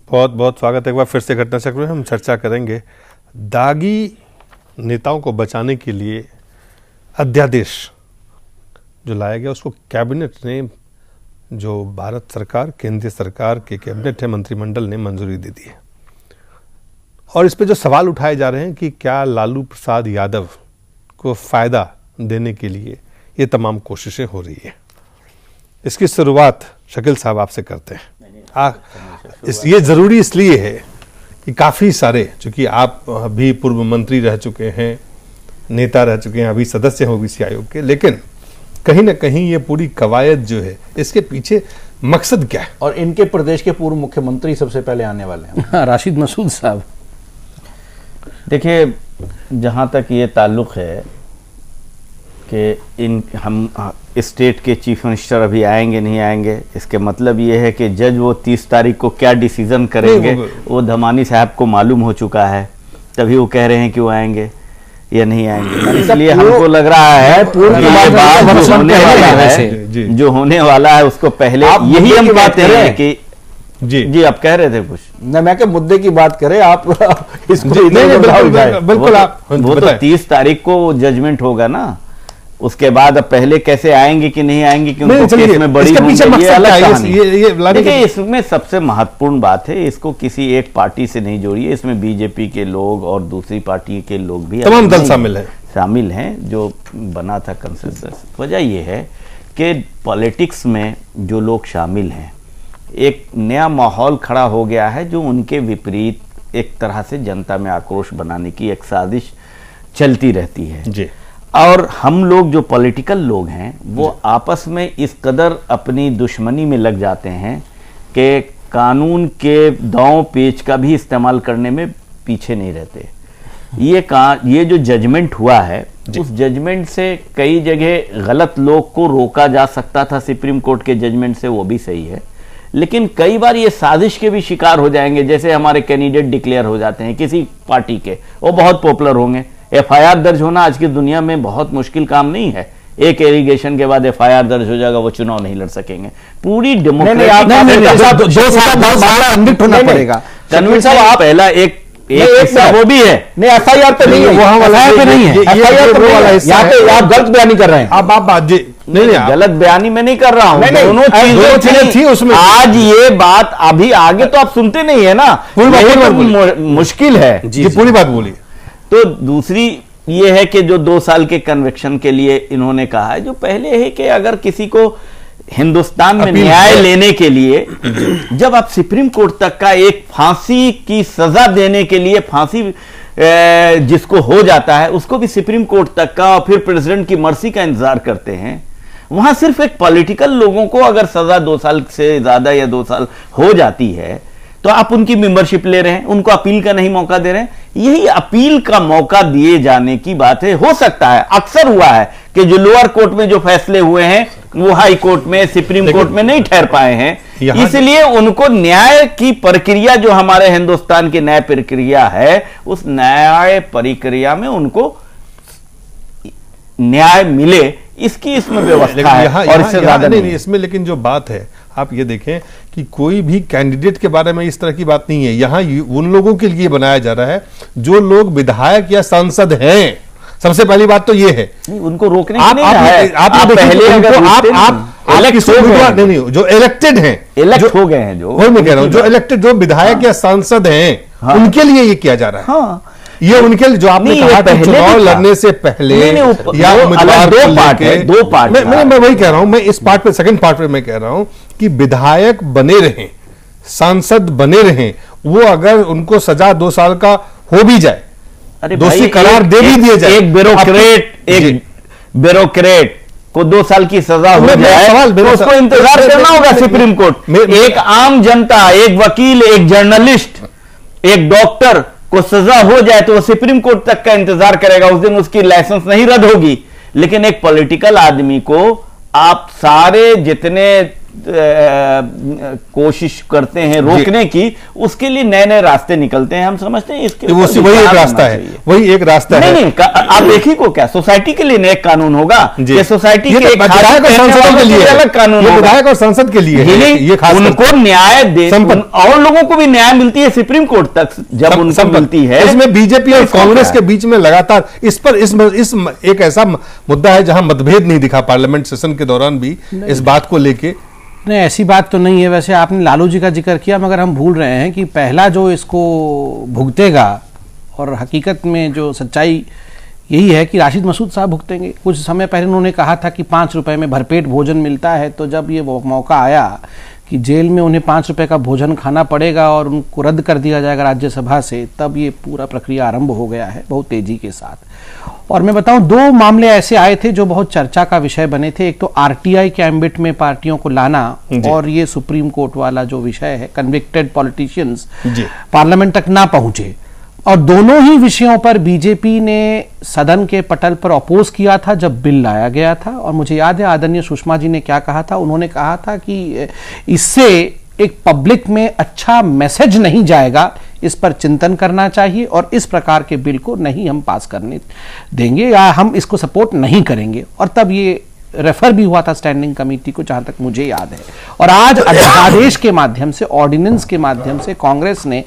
बहुत बहुत स्वागत है एक बार फिर से घटना चक्र में। हम चर्चा करेंगे दागी नेताओं को बचाने के लिए अध्यादेश जो लाया गया, उसको कैबिनेट ने, जो भारत सरकार केंद्रीय सरकार के कैबिनेट है, मंत्रिमंडल ने मंजूरी दे दी है। और इस पे जो सवाल उठाए जा रहे हैं कि क्या लालू प्रसाद यादव को फायदा देने के लिए ये तमाम कोशिशें हो रही है। इसकी शुरुआत शकील साहब आपसे करते हैं। ये जरूरी इसलिए है कि काफी सारे, चूंकि आप भी पूर्व मंत्री रह चुके हैं, नेता रह चुके हैं, अभी सदस्य हैं ओबीसी आयोग के, लेकिन कहीं ना कहीं ये पूरी कवायद जो है, इसके पीछे मकसद क्या है? और इनके प्रदेश के पूर्व मुख्यमंत्री सबसे पहले आने वाले हैं राशिद मसूद साहब। देखिए, जहाँ तक ये ताल्लुक़ है कि हम स्टेट के चीफ मिनिस्टर अभी आएंगे नहीं आएंगे, इसके मतलब ये है कि जज वो 30 तारीख को क्या डिसीजन करेंगे वो धमानी साहब को मालूम हो चुका है, तभी वो कह रहे हैं कि वो आएंगे या नहीं आएंगे। इसलिए हमको लग रहा है जो होने वाला है उसको पहले यही हम कहते हैं कि जी आप कह रहे थे कुछ न, मैं के मुद्दे की बात करें आप इसको बिल्कुल आप वो तो 30 तारीख को जजमेंट होगा ना, उसके बाद अब पहले कैसे आएंगे कि नहीं आएंगे, क्योंकि केस में बड़ी ये अलग कहानी। देखिए, इसमें सबसे महत्वपूर्ण बात है, इसको किसी एक पार्टी से नहीं जोड़िए, इसमें बीजेपी के लोग और दूसरी पार्टी के लोग भी तमाम दल शामिल हैं जो बना था कंसेंसस। वजह यह है कि पॉलिटिक्स में जो लोग शामिल हैं, एक नया माहौल खड़ा हो गया है जो उनके विपरीत एक तरह से जनता में आक्रोश बनाने की एक साजिश चलती रहती है जी। और हम लोग जो पॉलिटिकल लोग हैं वो आपस में इस कदर अपनी दुश्मनी में लग जाते हैं कि कानून के दांव पेच का भी इस्तेमाल करने में पीछे नहीं रहते। ये जो जजमेंट हुआ है, उस जजमेंट से कई जगह गलत लोग को रोका जा सकता था, सुप्रीम कोर्ट के जजमेंट से, वो भी सही है, लेकिन कई बार ये साजिश के भी शिकार हो जाएंगे। जैसे हमारे कैंडिडेट डिक्लेयर हो जाते हैं किसी पार्टी के, वो बहुत पॉपुलर होंगे, एफआईआर दर्ज होना आज की दुनिया में बहुत मुश्किल काम नहीं है। एक एलिगेशन के बाद एफआईआर दर्ज हो जाएगा, वो चुनाव नहीं लड़ सकेंगे। पूरी डेमोक्रेसी आप पहला एक वो भी है नहीं, एफआईआर पे नहीं है, एफआईआर पे नहीं है, एफआईआर पे यहाँ पे आप गलत बयानी कर रहे हैं। आप बात जी नहीं, गलत बयानी मैं नहीं कर रहा हूँ, दोनों चीजें थी उसमें। आज ये बात अभी आगे तो आप सुनते नहीं है ना, मुश्किल है जी, पूरी बात बोली। तो दूसरी ये है कि जो 2 साल के कन्विक्शन के लिए इन्होंने कहा है, जो पहले है कि अगर किसी को हिंदुस्तान में न्याय लेने के लिए, जब आप सुप्रीम कोर्ट तक का एक फांसी की सजा देने के लिए, फांसी जिसको हो जाता है उसको भी सुप्रीम कोर्ट तक का और फिर प्रेसिडेंट की मर्जी का इंतजार करते हैं, वहां सिर्फ एक पॉलिटिकल लोगों को अगर सजा 2 साल से ज्यादा या 2 साल हो जाती है तो आप उनकी मेंबरशिप ले रहे हैं, उनको अपील का नहीं मौका दे रहे हैं। यही अपील का मौका दिए जाने की बात है। हो सकता है, अक्सर हुआ है कि जो लोअर कोर्ट में जो फैसले हुए हैं वो हाई कोर्ट में, सुप्रीम कोर्ट में नहीं ठहर पाए हैं, इसलिए उनको न्याय की प्रक्रिया, जो हमारे हिंदुस्तान की न्याय प्रक्रिया है, उस न्याय प्रक्रिया में उनको न्याय मिले, इसकी इसमें व्यवस्था है। और इससे ज्यादा नहीं इसमें। लेकिन जो बात है, आप ये देखें कि कोई भी कैंडिडेट के बारे में इस तरह की बात नहीं है। यहाँ उन लोगों के लिए बनाया जा रहा है जो लोग विधायक या सांसद हैं। सबसे पहली बात तो ये है, उनको रोकने आप नहीं, जो इलेक्टेड हैं, इलेक्ट हो गए हैं, जो मैं कह रहा हूँ, जो इलेक्टेड, जो विधायक या सांसद हैं, उनके लिए ये किया जा रहा है। ये उनके लिए, जो आपने कहा था चुनाव लड़ने से पहले या उम्मीदवार दो पार्ट, मैं वही कह रहा हूं, मैं इस पार्ट पे, सेकंड पार्ट पे मैं कह रहा हूं कि विधायक बने रहें, सांसद बने रहें, वो अगर उनको सजा 2 साल का हो भी जाए, दोषी करार दे भी दिए जाए, एक ब्यूरोक्रेट को 2 साल की सजा हो जाए तो उसको इंतजार करना होगा सुप्रीम कोर्ट में। एक आम जनता, एक वकील, एक जर्नलिस्ट, एक डॉक्टर को सजा हो जाए तो वो सुप्रीम कोर्ट तक का इंतजार करेगा, उस दिन उसकी लाइसेंस नहीं रद्द होगी। लेकिन एक पॉलिटिकल आदमी को आप सारे जितने कोशिश करते हैं रोकने की, उसके लिए नए नए रास्ते निकलते हैं। हम समझते हैं इसके वही एक रास्ता है, वही एक रास्ता है। नहीं, आप देखिए को क्या सोसाइटी के लिए एक कानून होगा, ये सोसाइटी के विधायक और सांसद के लिए अलग कानून, विधायक और सांसद के लिए ये उनको न्याय दे, और लोगों को भी न्याय मिलती है सुप्रीम कोर्ट तक जब उनको मिलती है। इसमें बीजेपी और कांग्रेस के बीच में लगातार इस पर इस एक ऐसा मुद्दा है जहां मतभेद नहीं दिखा पार्लियामेंट सेशन के दौरान भी इस बात को लेके। नहीं, ऐसी बात तो नहीं है। वैसे आपने लालू जी का जिक्र किया, मगर हम भूल रहे हैं कि पहला जो इसको भुगतेगा, और हकीकत में जो सच्चाई यही है कि राशिद मसूद साहब भुगतेंगे। कुछ समय पहले उन्होंने कहा था कि 5 रुपए में भरपेट भोजन मिलता है, तो जब ये मौका आया कि जेल में उन्हें 5 रुपए का भोजन खाना पड़ेगा और उनको रद्द कर दिया जाएगा राज्यसभा से, तब ये पूरा प्रक्रिया आरंभ हो गया है बहुत तेजी के साथ। और मैं बताऊं, 2 मामले ऐसे आए थे जो बहुत चर्चा का विषय बने थे। एक तो आरटीआई के एम्बिट में पार्टियों को लाना, और ये सुप्रीम कोर्ट वाला जो विषय है, कन्विक्टेड पॉलिटिशियंस पार्लियामेंट तक ना पहुंचे। और दोनों ही विषयों पर बीजेपी ने सदन के पटल पर अपोज किया था जब बिल लाया गया था। और मुझे याद है आदरणीय सुषमा जी ने क्या कहा था, उन्होंने कहा था कि इससे एक पब्लिक में अच्छा मैसेज नहीं जाएगा, इस पर चिंतन करना चाहिए और इस प्रकार के बिल को नहीं हम पास करने देंगे या हम इसको सपोर्ट नहीं करेंगे। और तब ये रेफर भी हुआ था स्टैंडिंग कमेटी को, जहां तक मुझे याद है। और आज अध्यादेश के माध्यम से, ऑर्डिनेंस के माध्यम से कांग्रेस ने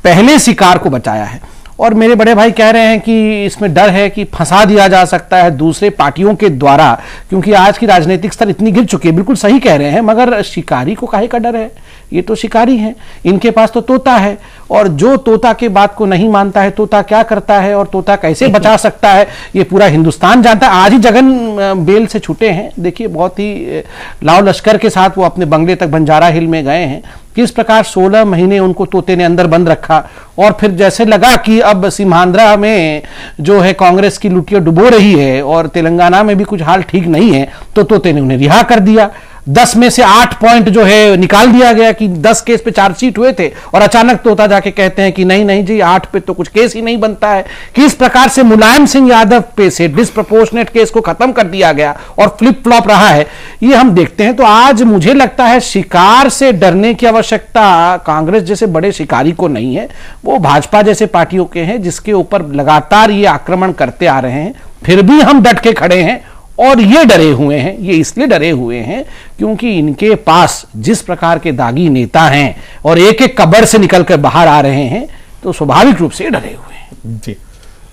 पहले शिकार को बचाया है। और मेरे बड़े भाई कह रहे हैं कि इसमें डर है कि फंसा दिया जा सकता है दूसरे पार्टियों के द्वारा, क्योंकि आज की राजनीतिक स्तर इतनी गिर चुकी है। बिल्कुल सही कह रहे हैं, मगर शिकारी को काहे का डर है? ये तो शिकारी हैं, इनके पास तो तोता है, और जो तोता के बात को नहीं मानता है, तोता क्या करता है और तोता कैसे बचा सकता है, ये पूरा हिंदुस्तान जानता है। आज ही जगन बेल से छूटे हैं, देखिए बहुत ही लाव लश्कर के साथ वो अपने बंगले तक बंजारा हिल में गए हैं। किस प्रकार 16 महीने उनको तोते ने अंदर बंद रखा, और फिर जैसे लगा कि अब सीमांध्रा में जो है कांग्रेस की लुटिया डुबो रही है और तेलंगाना में भी कुछ हाल ठीक नहीं है, तो तोते ने उन्हें रिहा कर दिया। 10 में से 8 पॉइंट जो है निकाल दिया गया कि 10 केस पे चार्जशीट हुए थे, और अचानक तोता जाके कहते हैं कि नहीं नहीं जी 8 पे तो कुछ केस ही नहीं बनता है। किस प्रकार से मुलायम सिंह यादव पे से डिस्प्रपोर्शनेट केस को खत्म कर दिया गया और फ्लिप फ्लॉप रहा है, ये हम देखते हैं। तो आज मुझे लगता है शिकार से डरने की आवश्यकता कांग्रेस जैसे बड़े शिकारी को नहीं है, वो भाजपा जैसे पार्टियों के हैं जिसके ऊपर लगातार ये आक्रमण करते आ रहे हैं। फिर भी हम डट के खड़े हैं, और ये डरे हुए हैं। ये इसलिए डरे हुए हैं क्योंकि इनके पास जिस प्रकार के दागी नेता हैं और एक एक कब्र से निकलकर बाहर आ रहे हैं, तो स्वाभाविक रूप से डरे हुए हैं। जी,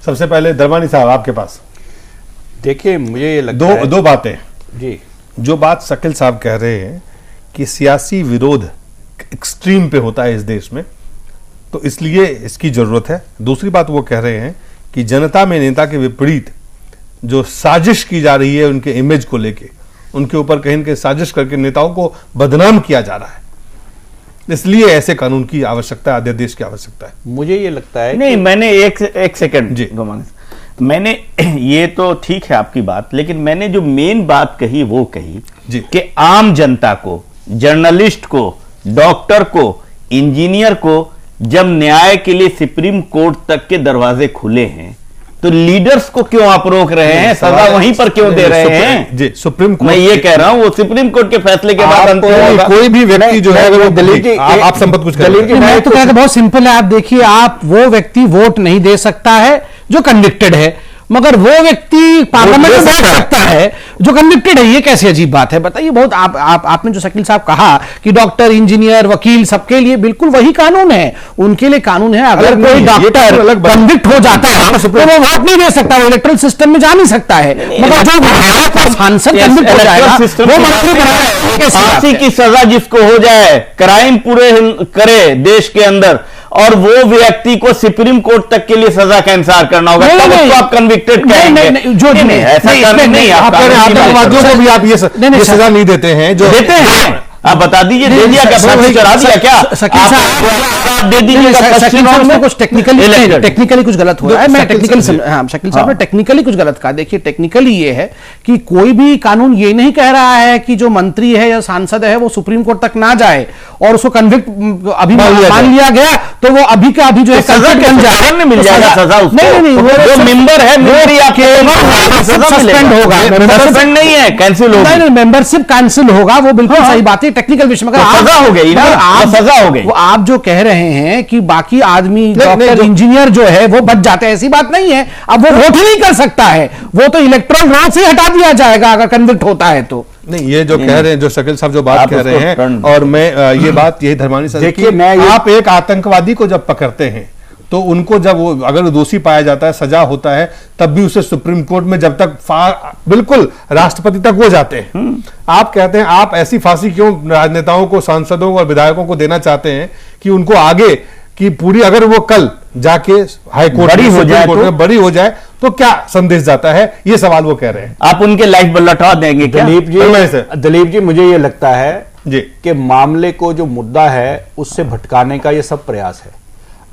सबसे पहले दरबानी साहब आपके पास। देखिए, मुझे ये लगता है दो बातें जी। जो बात शकील साहब कह रहे हैं कि सियासी विरोध एक्सट्रीम पे होता है इस देश में, तो इसलिए इसकी जरूरत है। दूसरी बात वो कह रहे हैं कि जनता में नेता के विपरीत जो साजिश की जा रही है उनके इमेज को लेके, उनके ऊपर कहीं न कहीं साजिश करके नेताओं को बदनाम किया जा रहा है, इसलिए ऐसे कानून की आवश्यकता है, अध्यादेश की आवश्यकता है। मुझे ये लगता है नहीं, मैंने एक सेकंड जी, मैंने ये तो ठीक है आपकी बात, लेकिन मैंने जो मेन बात कही वो कही कि आम जनता को, जर्नलिस्ट को, डॉक्टर को, इंजीनियर को जब न्याय के लिए सुप्रीम कोर्ट तक के दरवाजे खुले हैं, तो लीडर्स को क्यों आप रोक रहे हैं? सजा वहीं पर क्यों दे रहे हैं? जी, सुप्रीम कोर्ट, मैं ये कह रहा हूं वो सुप्रीम कोर्ट के फैसले के बाद कोई भी व्यक्ति जो है अगर वो दलील की आप संपत्ति कुछ करें, मैं तो कहता बहुत सिंपल है। आप देखिए, आप वो व्यक्ति वोट नहीं दे सकता है जो कन्विक्टेड है, मगर वो व्यक्ति पार्लियामेंट में बैठ सकता है जो कन्विक्टेड है। ये कैसी अजीब बात है बताइए। बहुत आपने जो शकील साहब कहा कि डॉक्टर, इंजीनियर, वकील सबके लिए बिल्कुल वही कानून है, उनके लिए कानून है। अगर कोई डॉक्टर कन्विक्ट हो जाता है तो वो वोट नहीं दे सकता, वो इलेक्ट्रल सिस्टम में जा नहीं सकता है। मगर जो सांसद कन्विक्ट हो जाएगा वो मंत्री बनाएगा। फांसी की सजा जिसको हो जाए, क्राइम पूरे करे देश के अंदर, और वो व्यक्ति को सुप्रीम कोर्ट तक के लिए सजा का इंतजार करना होगा, तब उसको आप कन्विक्टेड कहेंगे। ऐसा नहीं, आतंकवादियों को भी आप ये सजा नहीं देते हैं जो देते हैं। आप बता दीजिए, दे दिया क्या? चढ़ा दिया क्या? दे दीजिए। कुछ टेक्निकली कुछ गलत हुआ है। मैं टेक्निकली शकील साहब ने टेक्निकली कुछ गलत कहा। देखिए, टेक्निकली ये है कि कोई भी कानून ये नहीं कह रहा है कि जो मंत्री है या सांसद है वो सुप्रीम कोर्ट तक ना जाए और उसको कन्विक्ट अभी मान लिया गया तो वो अभी का अभी जो है सजा बन जाए में मिल जाएगा सजा उसको। नहीं, वो मेंबर है, सस्पेंड होगा, सस्पेंड नहीं है, कैंसिल होगा। नहीं, मेंबरशिप कैंसिल होगा, वो बिल्कुल सही बात है, टेक्निकल विषय में सजा हो गई ना, सजा हो गई। आप जो कह रहे हैं कि बाकी आदमी डॉक्टर इंजीनियर जो है वो बच जाते हैं, ऐसी बात नहीं है। अब वो वोट ही नहीं कर सकता है, वो तो इलेक्ट्रल रोल से हटा दिया जाएगा अगर कन्विक्ट होता है तो। नहीं, ये जो कह रहे हैं, जो शकील साहब जो बात कह रहे हैं, और मैं ये बात यही धर्मानी साहब, देखिए आप एक आतंकवादी को जब पकड़ते हैं तो उनको जब वो अगर दोषी पाया जाता है, सजा होता है, तब भी उसे सुप्रीम कोर्ट में जब तक बिल्कुल राष्ट्रपति तक वो जाते हैं। आप कहते हैं आप ऐसी फांसी क्यों राजनेताओं को, सांसदों और विधायकों को देना चाहते हैं कि उनको आगे की पूरी, अगर वो कल जाके हाईकोर्ट बड़ी हो जाए तो क्या संदेश जाता है, ये सवाल वो कह रहे हैं। आप उनके लाइफ लौटा देंगे क्या? दलीप जी मुझे ये लगता है जी कि मामले को जो मुद्दा है उससे भटकाने का ये सब प्रयास है।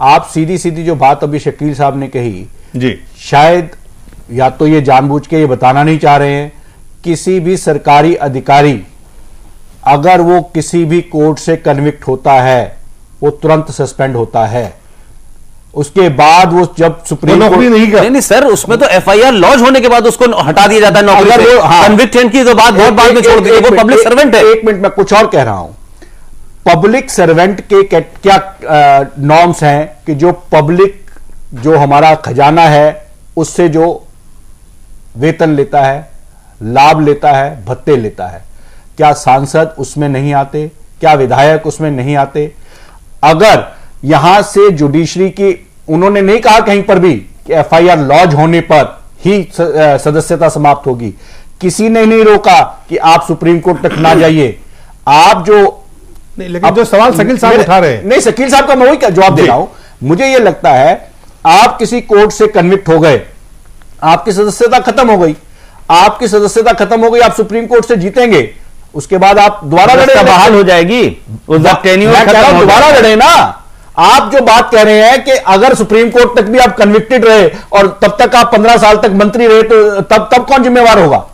आप सीधी सीधी जो बात अभी शकील साहब ने कही जी, शायद या तो ये जानबूझ के ये बताना नहीं चाह रहे हैं, किसी भी सरकारी अधिकारी अगर वो किसी भी कोर्ट से कन्विक्ट होता है वो तुरंत सस्पेंड होता है, उसके बाद वो जब सुप्रीम कोर्ट नहीं सर, उसमें तो एफआईआर लॉन्च होने के बाद उसको हटा दिया जाता है नौकरी से। कन्विक्शन की तो बात बहुत बाद में छोड़ दी, वो पब्लिक सर्वेंट है। एक मिनट, मैं कुछ और कह रहा हूं। पब्लिक सर्वेंट के क्या नॉर्म्स हैं कि जो पब्लिक, जो हमारा खजाना है उससे जो वेतन लेता है, लाभ लेता है, भत्ते लेता है, क्या सांसद उसमें नहीं आते? क्या विधायक उसमें नहीं आते? अगर यहां से जुडिशरी की, उन्होंने नहीं कहा कहीं पर भी कि एफआईआर लॉन्च होने पर ही सदस्यता समाप्त होगी, किसी ने नहीं रोका कि आप सुप्रीम कोर्ट तक ना जाइए। आप जो नहीं, लेकिन जो सवाल शकील साहब उठा रहे हैं, नहीं, शकील साहब का मैं वही जवाब दे रहा हूं। मुझे यह लगता है आप किसी कोर्ट से कन्विक्ट हो गए, आपकी सदस्यता खत्म हो गई, आपकी सदस्यता खत्म हो गई, आप सुप्रीम कोर्ट से जीतेंगे, उसके बाद आप दोबारा लड़े, बहाल हो जाएगी, दोबारा लड़े ना। आप जो बात कह रहे हैं कि अगर सुप्रीम कोर्ट तक भी आप कन्विक्टेड रहे और तब तक आप 15 साल तक मंत्री रहे तो तब कौन जिम्मेवार होगा?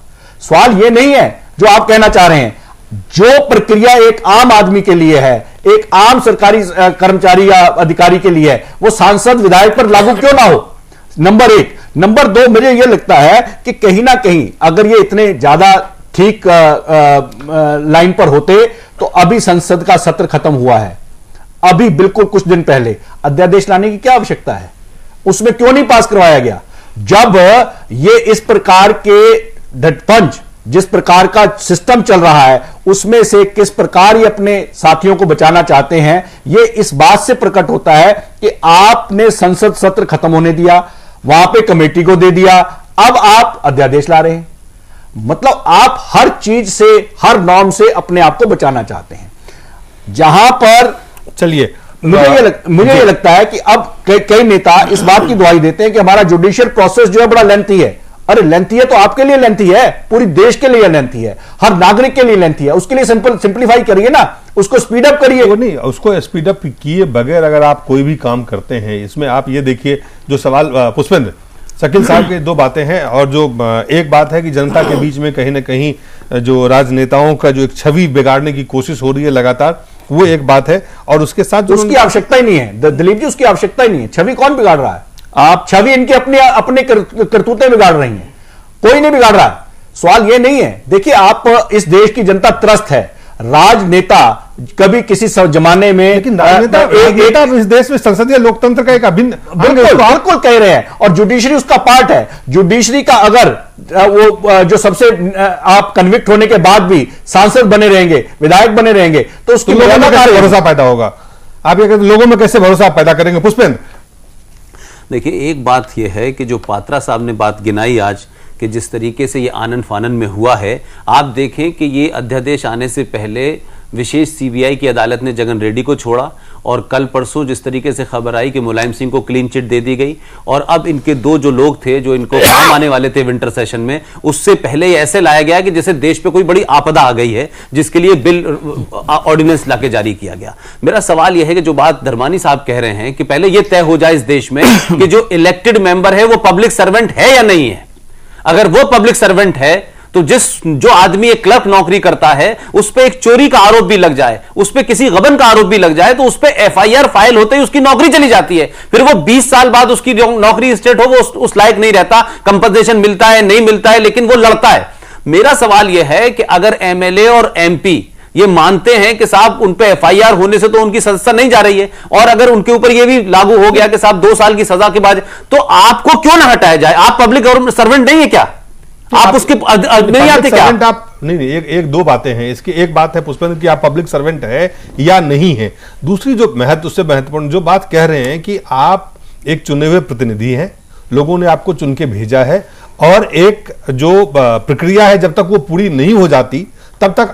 सवाल यह नहीं है जो आप कहना चाह रहे हैं। जो प्रक्रिया एक आम आदमी के लिए है, एक आम सरकारी कर्मचारी या अधिकारी के लिए है, वो सांसद विधायक पर लागू क्यों ना हो? नंबर एक। नंबर दो, मुझे यह लगता है कि कहीं ना कहीं अगर ये इतने ज्यादा ठीक लाइन पर होते तो अभी संसद का सत्र खत्म हुआ है, अभी बिल्कुल कुछ दिन पहले। अध्यादेश लाने की क्या आवश्यकता है? उसमें क्यों नहीं पास करवाया गया? जब ये इस प्रकार के ढटपंच, जिस प्रकार का सिस्टम चल रहा है, उसमें से किस प्रकार ये अपने साथियों को बचाना चाहते हैं, ये इस बात से प्रकट होता है कि आपने संसद सत्र खत्म होने दिया, वहां पे कमेटी को दे दिया, अब आप अध्यादेश ला रहे हैं। मतलब आप हर चीज से, हर नॉर्म से अपने आप को बचाना चाहते हैं। जहां पर चलिए, मुझे ये लगता है कि अब कई नेता इस बात की दुहाई देते हैं कि हमारा जुडिशियल प्रोसेस जो है बड़ा लेंथी है। अरे लेंथी है तो आपके लिए लेंथी है, पूरी देश के लिए लेंथी है, हर नागरिक के लिए लेंथी है। उसके लिए सिंपलीफाई करिए ना, उसको स्पीड अप करिए। वो नहीं, उसको स्पीड अप किए बगैर अगर आप कोई भी काम करते हैं, इसमें आप ये देखिए जो सवाल पुष्पेंद्र शकील साहब की दो बातें हैं, और जो एक बात है कि जनता के बीच में कहीं ना कहीं जो राजनेताओं का जो एक छवि बिगाड़ने की कोशिश हो रही है लगातार, वो एक बात है। और उसके साथ जो उसकी आवश्यकता ही नहीं है दिलीप जी, उसकी आवश्यकता ही नहीं है। छवि कौन बिगाड़ रहा है? आप छवि इनकी अपने करतूतें बिगाड़ रही हैं, कोई नहीं बिगाड़ रहा है। सवाल ये नहीं है। देखिए, आप इस देश की जनता त्रस्त है। राजनेता कभी किसी जमाने में, लेकिन राजनेता इस देश में संसदीय लोकतंत्र का एक अभिन्न, बिल्कुल कह रहे हैं, और जुडिशरी उसका पार्ट है। जुडिशरी का अगर वो जो सबसे आप कन्विक्ट होने के बाद भी सांसद बने रहेंगे, विधायक बने रहेंगे, तो उसकी लोगों में कैसे भरोसा पैदा होगा? आप ये कहते लोगों में कैसे भरोसा पैदा करेंगे? पुष्पेंद्र, देखिए, एक बात यह है कि जो पात्रा साहब ने बात गिनाई आज, कि जिस तरीके से ये आनन फानन में हुआ है, आप देखें कि ये अध्यादेश आने से पहले विशेष सीबीआई की अदालत ने जगन रेड्डी को छोड़ा, और कल परसों जिस तरीके से खबर आई कि मुलायम सिंह को क्लीन चिट दे दी गई, और अब इनके दो जो लोग थे जो इनको काम आने वाले थे विंटर सेशन में, उससे पहले ये ऐसे लाया गया कि जैसे देश पे कोई बड़ी आपदा आ गई है जिसके लिए बिल ऑर्डिनेंस लाके जारी किया गया। मेरा सवाल यह है कि जो बात धर्मानी साहब कह रहे हैं कि पहले यह तय हो जाए इस देश में कि जो इलेक्टेड मेंबर है वो पब्लिक सर्वेंट है या नहीं है। अगर वो पब्लिक सर्वेंट है तो जो आदमी एक क्लर्क नौकरी करता है उस पर एक चोरी का आरोप भी लग जाए, उस पर किसी गबन का आरोप भी लग जाए, तो उस पर एफआईआर फाइल होते ही उसकी नौकरी चली जाती है। फिर वो 20 साल बाद उसकी नौकरी स्टेट हो, वो उस लायक नहीं रहता, कंपनसेशन मिलता है नहीं मिलता है, लेकिन वो लड़ता है। मेरा सवाल यह है कि अगर एमएलए और एमपी ये मानते हैं कि साहब उन पे एफआईआर होने से तो उनकी सजा नहीं जा रही है, और अगर उनके ऊपर ये भी लागू हो गया कि साहब 2 साल की सजा के बाद, तो आपको क्यों ना हटाया जाए? आप पब्लिक गवर्नमेंट सर्वेंट नहीं है क्या? आप उसके नहीं आते क्या? आप नहीं, एक दो बातें हैं इसकी। एक बात है पुष्पेंद्र कि आप पब्लिक सर्वेंट है या नहीं है। दूसरी जो उससे महत्वपूर्ण जो बात कह रहे हैं कि आप एक चुने हुए प्रतिनिधि हैं, लोगों ने आपको चुन के भेजा है, और एक जो प्रक्रिया है जब तक वो पूरी नहीं हो जाती तब तक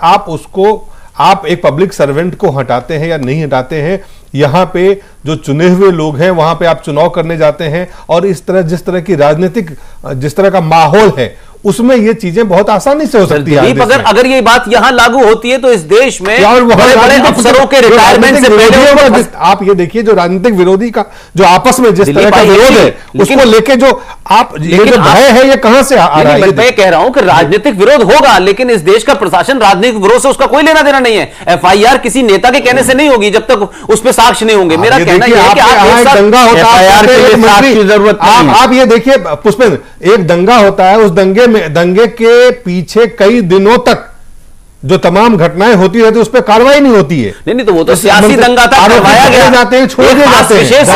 आप एक पब्लिक सर्वेंट को हटाते हैं या नहीं हटाते हैं। यहां पे जो चुने हुए लोग हैं वहां पे आप चुनाव करने जाते हैं, और जिस तरह की राजनीतिक जिस तरह का माहौल है उसमें ये चीजें बहुत आसानी से हो सकती है। अगर ये बात यहां लागू होती है तो इस देश में बड़े अफसरों के रिटायरमेंट से पहले आप ये देखिए जो राजनीतिक विरोधी का जो आपस में जिस तरह का विरोध है उसको लेके जो आप ये जो भय है ये कहां से आ रहा है? मैं कह रहा हूं कि राजनीतिक विरोध होगा, लेकिन इस देश का प्रशासन राजनीतिक विरोध से उसका कोई लेना देना नहीं है। एफआईआर किसी नेता के कहने से नहीं होगी जब तक उस पर साक्ष्य नहीं होंगे। मेरा कहना यह है कि आप दंगा होता है, आप ये देखिए पुष्पेंद्र, एक दंगा होता है, उस दंगे के पीछे कई दिनों तक जो तमाम घटनाएं होती रहती है उस पर कार्रवाई नहीं होती है। नहीं तो वो तो सियासी दंगा था, करवाया गया, जाते हैं, छोड़ दिए जाते हैं, विशेष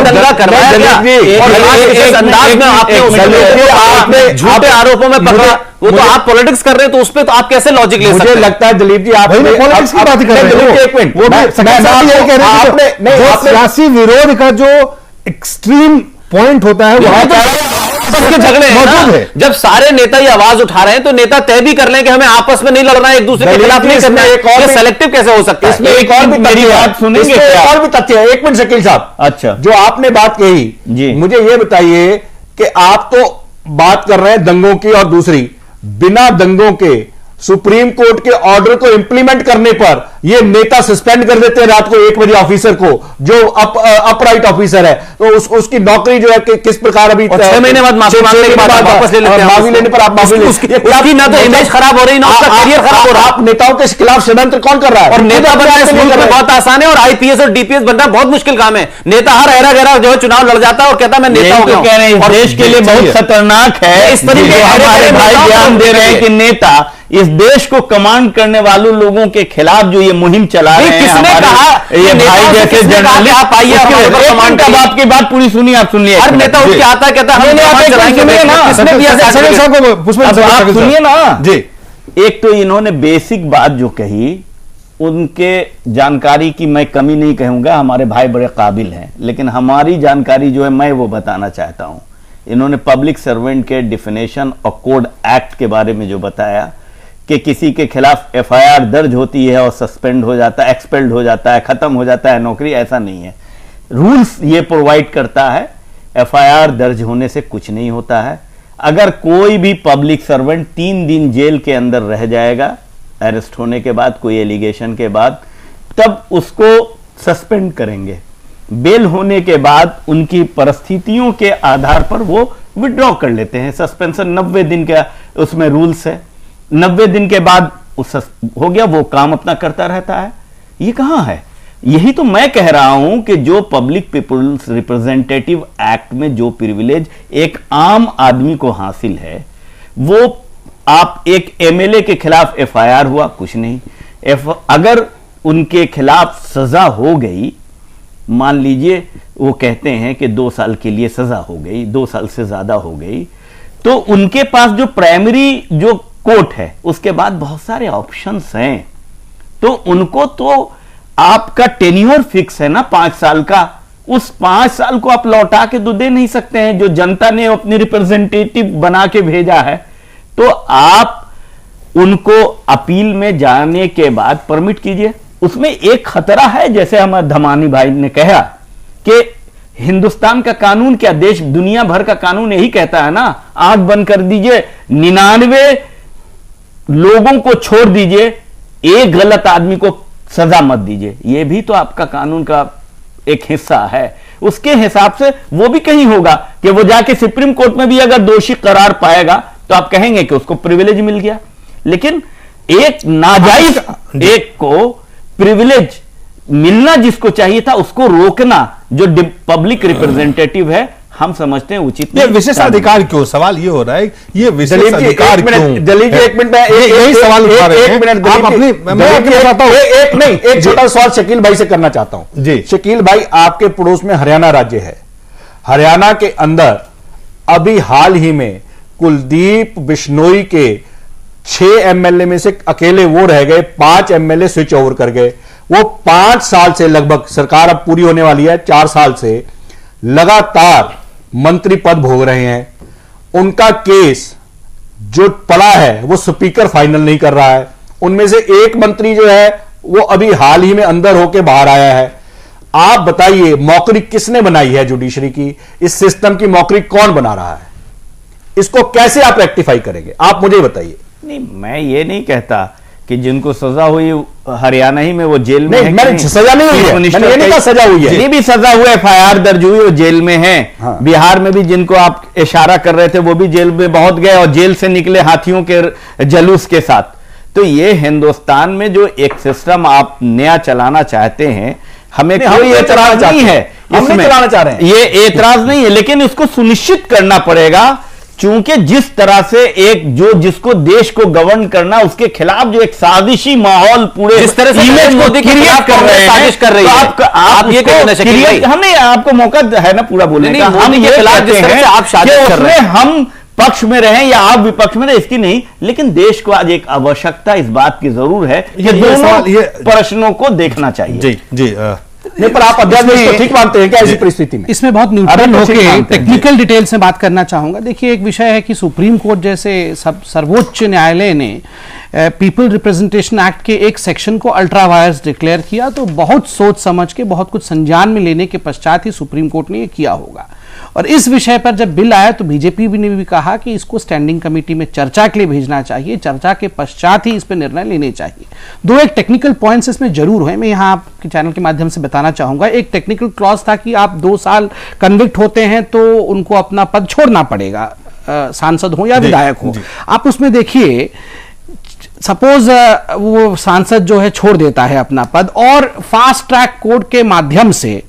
दंगा करवाया गया, और इस अंदाज में आपने झूठे आरोपों में पकड़ा, वो तो आप पॉलिटिक्स कर रहे हैं, तो उस पर तो आप कैसे लॉजिक ले सकते हैं? मुझे लगता है दिलीप जी आप पॉलिटिक्स की बात कर रहे हैं, एक मिनट, वो सियासी विरोध का जो एक्सट्रीम पॉइंट होता है वहां के झगड़े मौजूद है। जब सारे नेता ये आवाज उठा रहे हैं तो नेता तय भी कर लें कि हमें आपस में नहीं लड़ना है, एक दूसरे के खिलाफ नहीं करना है। एक और सेलेक्टिव कैसे हो सकता है? इसमें एक और भी मेरी बात सुनेंगे, एक और भी तथ्य है। एक मिनट शकील साहब, अच्छा, जो आपने बात कही जी, मुझे ये बताइए कि आप तो बात कर रहे हैं दंगों की, और दूसरी बिना दंगों के सुप्रीम कोर्ट के ऑर्डर को इंप्लीमेंट करने पर ये नेता सस्पेंड कर देते हैं रात को 1 बजे ऑफिसर को, जो अपराइट ऑफिसर है, तो उसकी नौकरी जो है कि किस प्रकार अभी 6 महीने बाद माफी मांगने के बाद वापस ले लेते हैं, माफी लेने पर आप माफी उसकी ना तो इमेज खराब हो रही, ना उसका करियर खराब हो रहा। आप नेताओं के खिलाफ षड्यंत्र कौन कर रहा है? और नेता बनना इस मुल्क में बहुत आसान है, और आईपीएस और डीपीएस बनना बहुत मुश्किल काम है। नेता हर ऐरा गहरा जो है चुनाव लड़ जाता है और कहता है मैं नेता हो गया। कह रहे हैं देश के लिए बहुत खतरनाक है, इस तरीके हमारे भाई ध्यान दे रहे हैं कि नेता इस देश को कमांड करने वालों लोगों के खिलाफ जो ये मुहिम चला रहे हैं, किसने कहा ये भाई जैसे जर्नलिस्ट, आप आइए कमांड का आपकी बात पूरी सुनिए, आप सुनिए। हर नेता उठ के आता है कहता है आप सुनिए ना जी। एक तो इन्होंने बेसिक बात जो कही, उनके जानकारी की मैं कमी नहीं कहूंगा, हमारे भाई बड़े काबिल हैं, लेकिन हमारी जानकारी जो है मैं वो बताना चाहता हूं। इन्होंने पब्लिक सर्वेंट के डिफिनेशन और कोड एक्ट के बारे में जो बताया कि किसी के खिलाफ एफआईआर दर्ज होती है और सस्पेंड हो जाता है, एक्सपेल्ड हो जाता है, खत्म हो जाता है नौकरी, ऐसा नहीं है। रूल्स ये प्रोवाइड करता है एफआईआर दर्ज होने से कुछ नहीं होता है। अगर कोई भी पब्लिक सर्वेंट 3 दिन जेल के अंदर रह जाएगा अरेस्ट होने के बाद, कोई एलिगेशन के बाद, तब उसको सस्पेंड करेंगे। बेल होने के बाद उनकी परिस्थितियों के आधार पर वो विड्रॉ कर लेते हैं। सस्पेंशन 90 दिन का उसमें रूल्स है, 90 दिन के बाद हो गया, वो काम अपना करता रहता है। ये कहां है? यही तो मैं कह रहा हूं कि जो पब्लिक पीपुल्स रिप्रेजेंटेटिव एक्ट में जो प्रिविलेज एक आम आदमी को हासिल है, वो आप एक एमएलए के खिलाफ एफआईआर हुआ, कुछ नहीं, अगर उनके खिलाफ सजा हो गई, मान लीजिए वो कहते हैं कि 2 साल के लिए सजा हो गई, 2 साल से ज्यादा हो गई, तो उनके पास जो प्राइमरी जो कोर्ट है उसके बाद बहुत सारे ऑप्शंस हैं। तो उनको तो आपका टेन्योर फिक्स है ना 5 साल का, उस 5 साल को आप लौटा के तो दे नहीं सकते हैं, जो जनता ने अपनी रिप्रेजेंटेटिव बना के भेजा है। तो आप उनको अपील में जाने के बाद परमिट कीजिए। उसमें एक खतरा है, जैसे हमारे धमानी भाई ने कहा कि हिंदुस्तान का कानून क्या, देश दुनिया भर का कानून यही कहता है ना, आंख बंद कर दीजिए, 99 लोगों को छोड़ दीजिए, एक गलत आदमी को सजा मत दीजिए। यह भी तो आपका कानून का एक हिस्सा है। उसके हिसाब से वो भी कहीं होगा कि वो जाके सुप्रीम कोर्ट में भी अगर दोषी करार पाएगा तो आप कहेंगे कि उसको प्रिविलेज मिल गया। लेकिन एक नाजायज एक को प्रिविलेज मिलना जिसको चाहिए था, उसको रोकना जो पब्लिक रिप्रेजेंटेटिव है, हम समझते हैं उचित ये नहीं। विशेषाधिकार क्यों? सवाल ये हो रहा है, ये विशेषाधिकार क्यों? दलील जी, एक मिनट में यही सवाल उठा रहे हैं। एक मिनट आप अपनी एक छोटा सवाल शकील भाई से करना चाहता हूं जी। शकील भाई, आपके पड़ोस में हरियाणा राज्य है। हरियाणा के अंदर अभी हाल ही में कुलदीप बिश्नोई के 6 एमएलए में से अकेले वो रह गए, 5 एमएलए स्विच ओवर कर गए। वो 5 साल से, लगभग सरकार अब पूरी होने वाली है, 4 साल से लगातार मंत्री पद भोग रहे हैं। उनका केस जो पड़ा है वो स्पीकर फाइनल नहीं कर रहा है। उनमें से एक मंत्री जो है वो अभी हाल ही में अंदर होके बाहर आया है। आप बताइए, मौकरी किसने बनाई है जुडिशरी की? इस सिस्टम की मौकरी कौन बना रहा है? इसको कैसे आप रेक्टिफाई करेंगे? आप मुझे बताइए। नहीं, मैं ये नहीं कहता कि जिनको सजा हुई हरियाणा ही में वो जेल में है। मैंने सजा नहीं हुई है, मैंने ये नहीं कहा सजा हुई है। जितनी भी सजा हुई, एफआईआर दर्ज हुई, वो जेल में है। हाँ। बिहार में भी जिनको आप इशारा कर रहे थे वो भी जेल में बहुत गए और जेल से निकले हाथियों के जुलूस के साथ। तो ये हिंदुस्तान में जो एक सिस्टम आप नया चलाना चाहते हैं, हमें कोई एतराज नहीं है, इसमें चलाना चाह रहे हैं, ये एतराज नहीं है, लेकिन इसको सुनिश्चित करना पड़ेगा। चूंकि जिस तरह से एक जो जिसको देश को गवर्न करना, उसके खिलाफ जो एक साजिशी माहौल पूरे जिस तरह से इमेज मोदी के खिलाफ कर रहे हैं, साजिश कर रही है, तो आप ये कहना चाहिए। हमने आपको मौका है ना पूरा बोलने का। हम ये जिस तरह से आप साजिश कर रहे हैं, हम पक्ष में रहे या आप विपक्ष में रहे, इसकी नहीं, लेकिन देश को आज एक आवश्यकता इस बात की जरूर है कि दोनों प्रश्नों को देखना चाहिए। जी जी नहीं, पर आप अध्यादेश को ठीक मानते हैं क्या ऐसी परिस्थिति में? इसमें बहुत न्यूट्रल होकर टेक्निकल डिटेल से बात करना चाहूंगा। देखिए, एक विषय है कि सुप्रीम कोर्ट जैसे सर्वोच्च न्यायालय ने पीपल रिप्रेजेंटेशन एक्ट के एक सेक्शन को अल्ट्रा वायर्स डिक्लेयर किया, तो बहुत सोच समझ के, बहुत कुछ संज्ञान में लेने के पश्चात ही सुप्रीम कोर्ट ने ये किया होगा। और इस विषय पर जब बिल आया तो बीजेपी ने भी कहा कि इसको स्टैंडिंग कमेटी में चर्चा के लिए भेजना चाहिए, चर्चा के पश्चात ही इस पर निर्णय लेने चाहिए। दो एक टेक्निकल पॉइंट्स इसमें जरूर है, मैं यहाँ आपके चैनल के माध्यम से बताना चाहूंगा। एक टेक्निकल क्लॉज था कि आप 2 साल कन्विक्ट होते हैं तो उनको अपना पद छोड़ना पड़ेगा, सांसद हो या विधायक हो। आप उसमें देखिए, सपोज वो सांसद जो है छोड़ देता है अपना पद और फास्ट ट्रैक कोर्ट के माध्यम से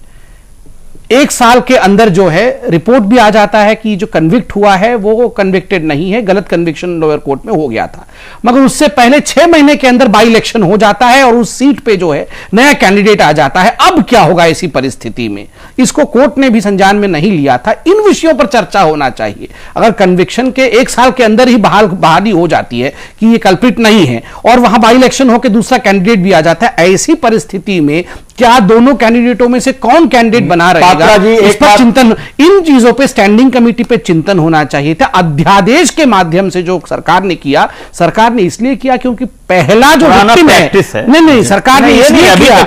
1 साल के अंदर जो है रिपोर्ट भी आ जाता है कि जो कन्विक्ट हुआ है वो कन्विक्टेड नहीं है, गलत कन्विक्शन लोअर कोर्ट में हो गया था, मगर उससे पहले 6 महीने के अंदर बाई इलेक्शन हो जाता है और उस सीट पे जो है नया कैंडिडेट आ जाता है। अब क्या होगा ऐसी परिस्थिति में? इसको कोर्ट ने भी संज्ञान में नहीं लिया था। इन विषयों पर चर्चा होना चाहिए। अगर कन्विक्शन के 1 साल के अंदर ही बहाली हो जाती है कि ये कल्प्रिट नहीं है और वहां बाई इलेक्शन होकर दूसरा कैंडिडेट भी आ जाता है, ऐसी परिस्थिति में क्या दोनों कैंडिडेटों में से कौन कैंडिडेट बना रहेगा, इस पर चिंतन, इन चीजों पे स्टैंडिंग कमेटी पे चिंतन होना चाहिए था। अध्यादेश के माध्यम से जो सरकार ने किया, सरकार ने इसलिए किया क्योंकि पहला जो विक्टिम है, नहीं सरकार ने इसलिए किया,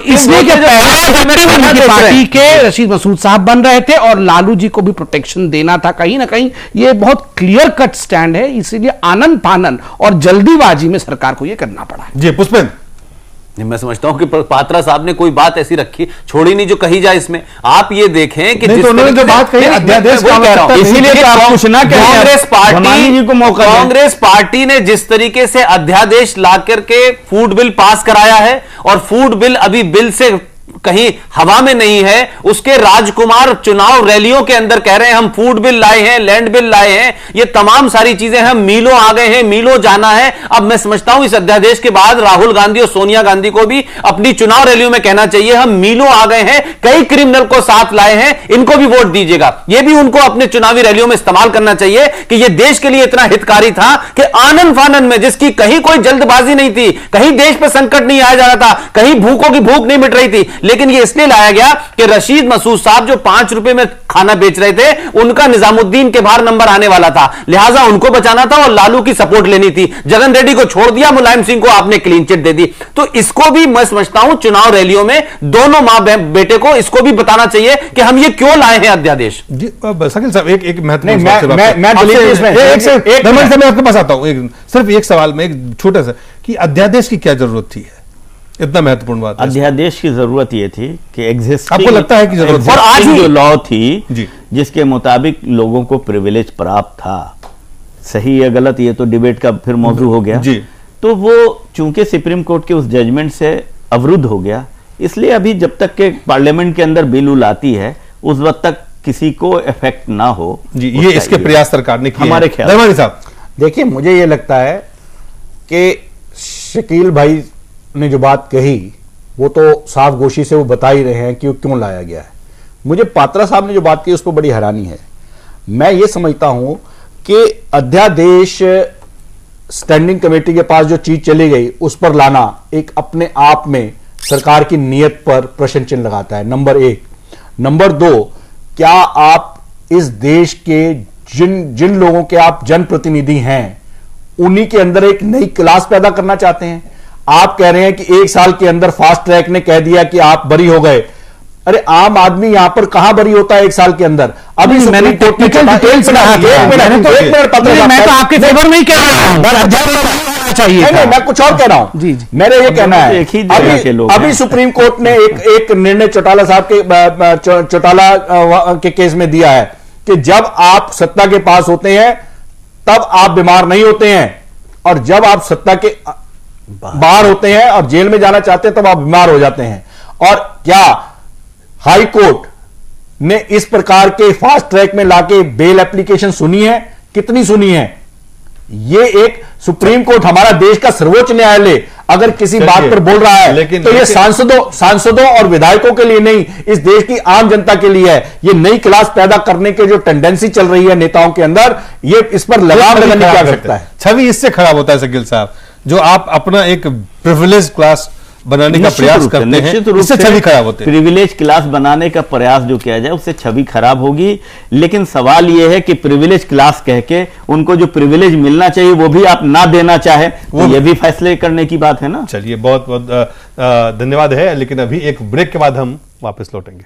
इसलिए कि पहले पार्टी के रशीद मसूद साहब बन रहे थे और लालू जी को भी प्रोटेक्शन देना था। कहीं ना कहीं ये बहुत क्लियर कट स्टैंड है, इसीलिए आनन फानन और जल्दीबाजी में सरकार को ये करना पड़ा। जी पुष्पेंद्र, मैं समझता हूं कि पात्रा साहब ने कोई बात ऐसी रखी छोड़ी नहीं जो कही जाए इसमें। आप ये देखें कि तो उन्होंने जो बात कही अध्यादेश का कह रहा हूं, इसीलिए कांग्रेस पार्टी ने जिस तरीके से अध्यादेश ला करके फूड बिल पास कराया है, और फूड बिल अभी बिल से कहीं हवा में नहीं है, उसके राजकुमार चुनाव रैलियों के अंदर कह रहे हैं हम फूड बिल लाए हैं, लैंड बिल लाए हैं, ये तमाम सारी चीजें हम मीलों आ गए हैं, मीलों जाना है। अब मैं समझता हूं इस अध्यादेश के बाद राहुल गांधी और सोनिया गांधी को भी अपनी चुनाव रैलियों में कहना चाहिए हम मीलों आ गए हैं, कई क्रिमिनल को साथ लाए हैं, इनको भी वोट दीजिएगा। यह भी उनको अपने चुनावी रैलियों में इस्तेमाल करना चाहिए कि यह देश के लिए इतना हितकारी था कि आनंद फानंद में, जिसकी कहीं कोई जल्दबाजी नहीं थी, कहीं देश पर संकट नहीं आया जा रहा था, कहीं भूखों की भूख नहीं मिट रही थी, लेकिन यह इसलिए लाया गया कि रशीद मसूद साहब जो 5 रुपए में खाना बेच रहे थे, उनका निजामुद्दीन के बाहर नंबर आने वाला था, लिहाजा उनको बचाना था और लालू की सपोर्ट लेनी थी। जगन रेड्डी को छोड़ दिया, मुलायम सिंह को आपने क्लीन चिट दे दी। तो इसको भी मैं समझता हूं चुनाव रैलियों में दोनों मां बेटे को इसको भी बताना चाहिए कि हम ये क्यों लाए हैं अध्यादेश। शकील साहब एक महत्वपूर्ण मैं आपके पास आता हूं, सिर्फ एक सवाल में, एक छोटा सा, कि अध्यादेश की क्या जरूरत थी? इतना महत्वपूर्ण बात है। अध्यादेश की जरूरत यह थी कि एग्जिस्टिंग, आपको लगता है कि जरूरत, और आज जो लॉ थी जिसके मुताबिक लोगों को प्रिविलेज प्राप्त था, सही या गलत ये तो डिबेट का फिर मौजू हो गया जी। तो वो चूंकि सुप्रीम कोर्ट के उस जजमेंट से अवरुद्ध हो गया, इसलिए अभी जब तक के पार्लियामेंट के अंदर बिल उल आती है उस वक्त तक किसी को इफेक्ट ना हो जी, ये इसके प्रयास सरकार ने किए हमारे हैं। ख्याल धर्मानी साहब, देखिए, मुझे ये लगता है कि शकील भाई ने जो बात कही वो तो साफ गोशी से वो बता ही रहे हैं कि वो क्यों लाया गया है। मुझे पात्रा साहब ने जो बात की उस पर बड़ी हैरानी है। मैं ये समझता हूं कि अध्यादेश स्टैंडिंग कमेटी के पास जो चीज चली गई उस पर लाना एक अपने आप में सरकार की नीयत पर प्रश्न चिन्ह लगाता है, नंबर एक। नंबर दो, क्या आप इस देश के जिन लोगों के आप जनप्रतिनिधि हैं उन्हीं के अंदर एक नई क्लास पैदा करना चाहते हैं? आप कह रहे हैं कि 1 साल के अंदर फास्ट ट्रैक ने कह दिया कि आप बरी हो गए। अरे आम आदमी यहां पर कहां बरी होता है 1 साल के अंदर? अभी मैंने टेक्निकल डिटेल्स कहा था। मैं तो आपके फेवर में ही कह रहा हूं, चाहिए नहीं, मैं कुछ और कह रहा हूं। जी जी, मेरा ये कहना है, एक ही जगह के लोग अभी हैं। सुप्रीम कोर्ट ने एक निर्णय चौटाला साहब के चौटाला के केस में दिया है कि जब आप सत्ता के पास होते हैं तब आप बीमार नहीं होते हैं, और जब आप सत्ता के बाहर होते हैं और जेल में जाना चाहते हैं तब आप बीमार हो जाते हैं। और क्या हाई कोर्ट ने इस प्रकार के फास्ट ट्रैक में लाके बेल एप्लीकेशन सुनी है? कितनी सुनी है? ये एक सुप्रीम कोर्ट, हमारा देश का सर्वोच्च न्यायालय अगर किसी बात पर बोल रहा है तो ये सांसदों और विधायकों के लिए नहीं, इस देश की आम जनता के लिए है। ये नई क्लास पैदा करने के जो टेंडेंसी चल रही है नेताओं के अंदर, ये इस पर लगाम लगाने की आवश्यकता है। छवि इससे खराब होता है शकील साहब, जो आप अपना एक प्रिविलेज क्लास बनाने का प्रयास करते हैं, इससे छवि खराब होती है। प्रिविलेज क्लास बनाने का प्रयास जो किया जाए उससे छवि खराब होगी, लेकिन सवाल यह है कि प्रिविलेज क्लास कह के उनको जो प्रिविलेज मिलना चाहिए वो भी आप ना देना चाहे, तो ये भी फैसले करने की बात है ना। चलिए, बहुत बहुत धन्यवाद है, लेकिन अभी एक ब्रेक के बाद हम वापस लौटेंगे।